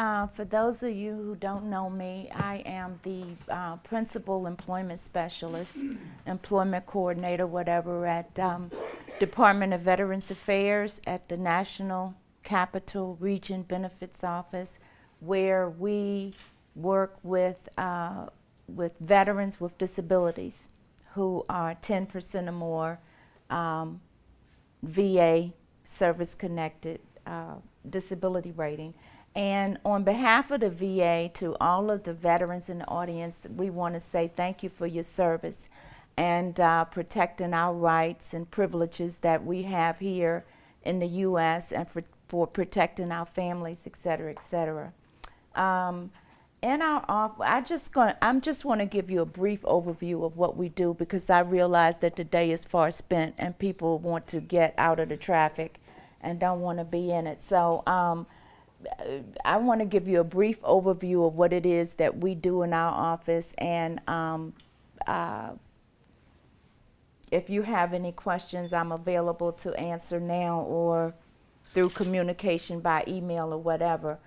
For those of you who don't know me, I am the Principal Employment Specialist, Employment Coordinator, whatever, at Department of Veterans Affairs at the National Capital Region Benefits Office, where we work with veterans with disabilities who are 10% or more VA service-connected disability rating. And on behalf of the VA, to all of the veterans in the audience, we want to say thank you for your service and protecting our rights and privileges that we have here in the U.S. and for protecting our families, et cetera, et cetera. In our office, I'm just want to give you a brief overview of what we do, because I realize that the day is far spent and people want to get out of the traffic and don't want to be in it. So I want to give you a brief overview of what it is that we do in our office, and if you have any questions, I'm available to answer now or through communication by email or whatever.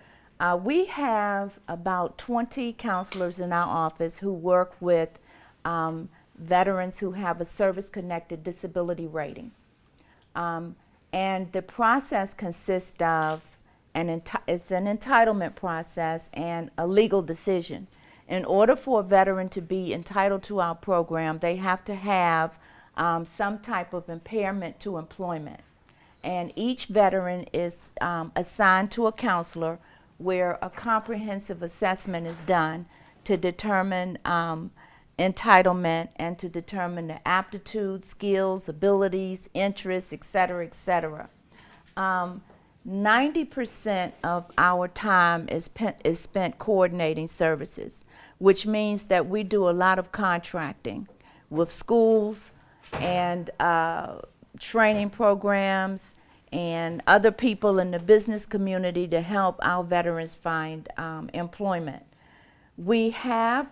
We have about 20 counselors in our office who work with veterans who have a service-connected disability rating. And the process consists of it's an entitlement process and a legal decision. In order for a veteran to be entitled to our program, they have to have some type of impairment to employment. And each veteran is assigned to a counselor where a comprehensive assessment is done to determine entitlement and to determine the aptitude, skills, abilities, interests, et cetera, et cetera. 90% of our time is spent coordinating services, which means that we do a lot of contracting with schools and training programs and other people in the business community to help our veterans find employment. We have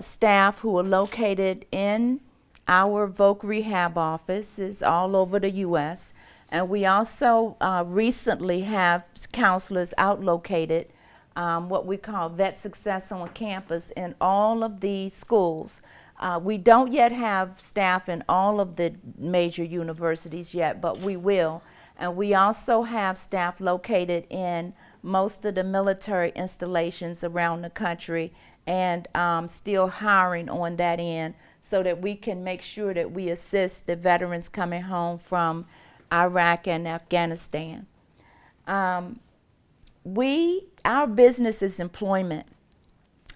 staff who are located in our voc rehab offices all over the U.S., and we also recently have counselors outlocated, what we call Vet Success on campus, in all of the schools. We don't yet have staff in all of the major universities yet, but we will. And we also have staff located in most of the military installations around the country, and still hiring on that end so that we can make sure that we assist the veterans coming home from Iraq and Afghanistan. Our business is employment,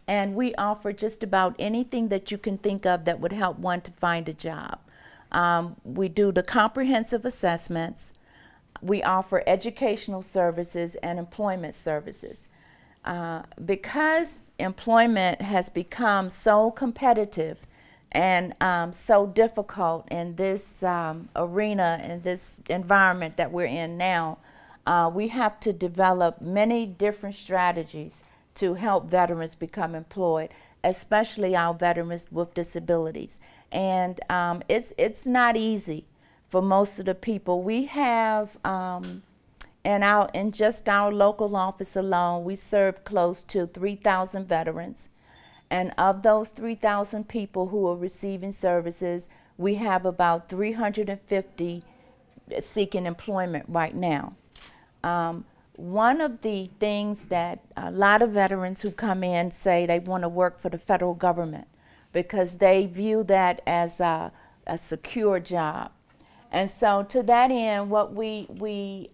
and we offer just about anything that you can think of that would help one to find a job. We do the comprehensive assessments. We offer educational services and employment services. Because employment has become so competitive and so difficult in this arena, in this environment that we're in now, we have to develop many different strategies to help veterans become employed, especially our veterans with disabilities. And it's not easy for most of the people. We have, in just our local office alone, we serve close to 3,000 veterans. And of those 3,000 people who are receiving services, we have about 350 seeking employment right now. One of the things that a lot of veterans who come in say they want to work for the federal government because they view that as a secure job. And so to that end, what we're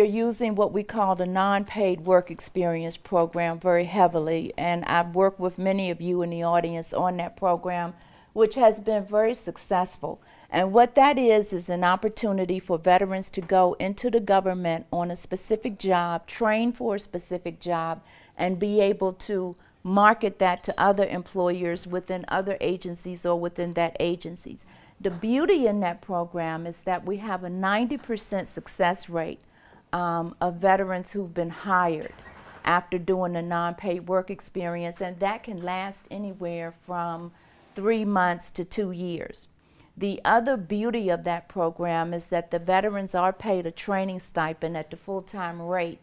using what we call the non-paid work experience program very heavily, and I've worked with many of you in the audience on that program, which has been very successful. And what that is an opportunity for veterans to go into the government on a specific job, train for a specific job, and be able to market that to other employers within other agencies or within that agencies. The beauty in that program is that we have a 90% success rate of veterans who've been hired after doing a non-paid work experience, and that can last anywhere from 3 months to 2 years. The other beauty of that program is that the veterans are paid a training stipend at the full-time rate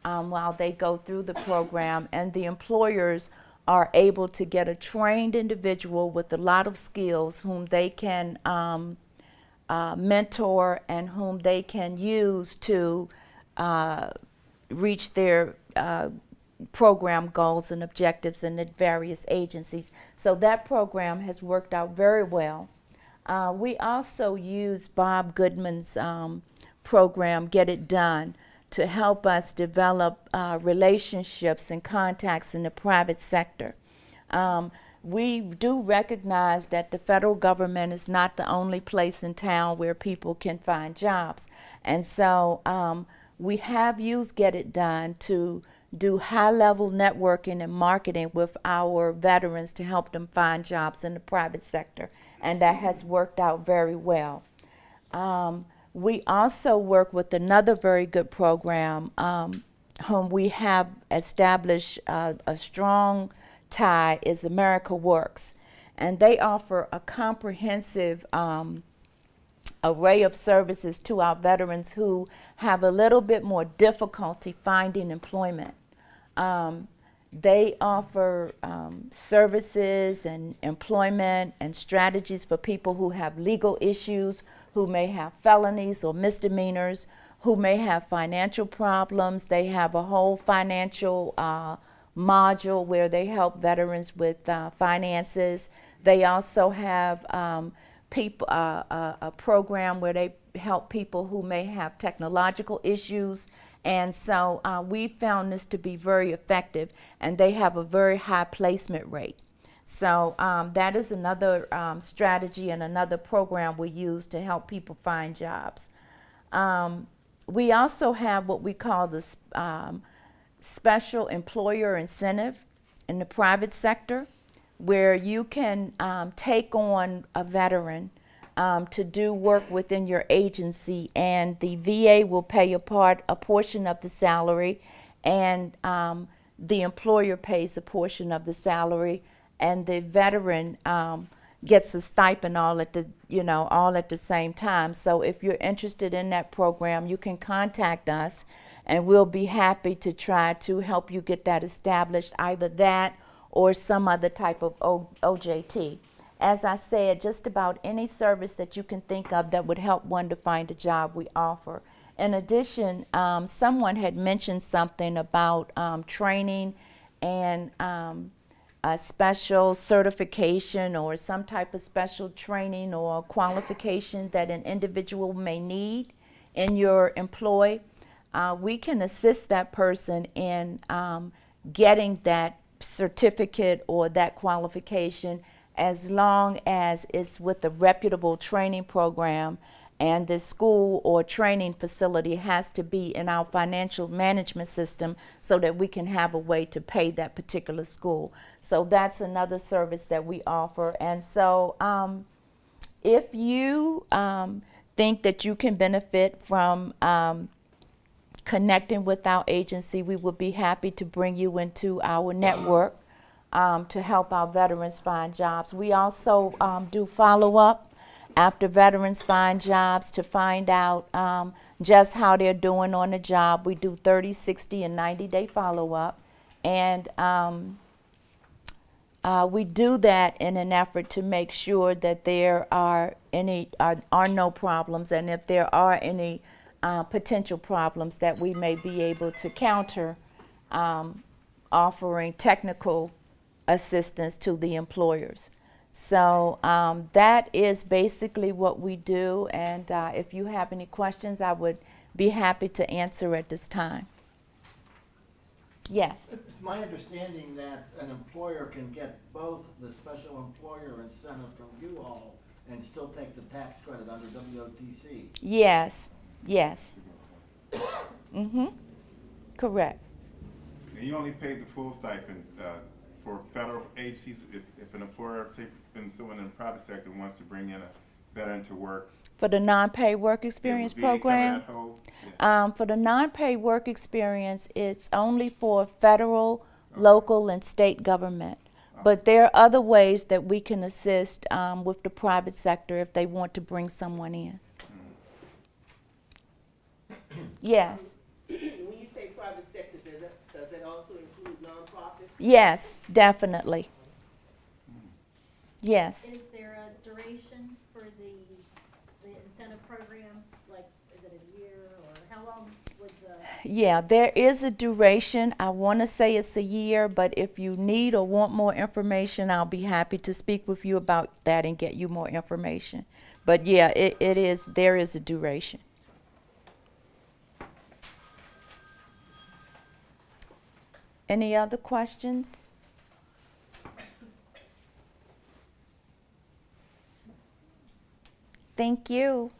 while they go through the program, and the employers are able to get a trained individual with a lot of skills whom they can mentor and whom they can use to reach their program goals and objectives in the various agencies. So that program has worked out very well. We also use Bob Goodman's program, Get It Done, to help us develop relationships and contacts in the private sector. We do recognize that the federal government is not the only place in town where people can find jobs. And so we have used Get It Done to do high-level networking and marketing with our veterans to help them find jobs in the private sector. And that has worked out very well. We also work with another very good program whom we have established a strong tie is America Works. And they offer a comprehensive array of services to our veterans who have a little bit more difficulty finding employment. They offer services and employment and strategies for people who have legal issues, who may have felonies or misdemeanors, who may have financial problems. They have a whole financial module where they help veterans with finances. They also have a program where they help people who may have technological issues. And so we found this to be very effective, and they have a very high placement rate. So that is another strategy and another program we use to help people find jobs. We also have what we call the special employer incentive in the private sector, where you can take on a veteran to do work within your agency, and the VA will pay a portion of the salary, and the employer pays a portion of the salary, and the veteran gets a stipend all at the same time. So if you're interested in that program, you can contact us, and we'll be happy to try to help you get that established, either that or some other type of OJT. As I said, just about any service that you can think of that would help one to find a job, we offer. In addition, someone had mentioned something about training and a special certification or some type of special training or qualification that an individual may need in your employ. We can assist that person in getting that certificate or that qualification, as long as it's with a reputable training program, and the school or training facility has to be in our financial management system so that we can have a way to pay that particular school. So that's another service that we offer. And so if you think that you can benefit from connecting with our agency, we would be happy to bring you into our network to help our veterans find jobs. We also do follow-up after veterans find jobs to find out just how they're doing on the job. We do 30, 60, and 90-day follow-up. And we do that in an effort to make sure that there are no problems, and if there are any potential problems, that we may be able to counter, offering technical assistance to the employers. So that is basically what we do, and if you have any questions, I would be happy to answer at this time. Yes? It's my understanding that an employer can get both the special employer incentive from you all and still take the tax credit under WOTC. Yes, yes. Correct. And you only pay the full stipend for federal agencies if an employer, say, someone in the private sector wants to bring in a veteran to work. For the non-paid work experience program? Yeah. For the non-paid work experience, it's only for federal, local, and state government. But there are other ways that we can assist with the private sector if they want to bring someone in. Yes. When you say private sector, Yes, definitely. Yes. Is there a duration for the incentive program? Like, is it a year or how long would the? Yeah, there is a duration. I want to say it's a year, but if you need or want more information, I'll be happy to speak with you about that and get you more information. But yeah, there is a duration. Any other questions? Thank you.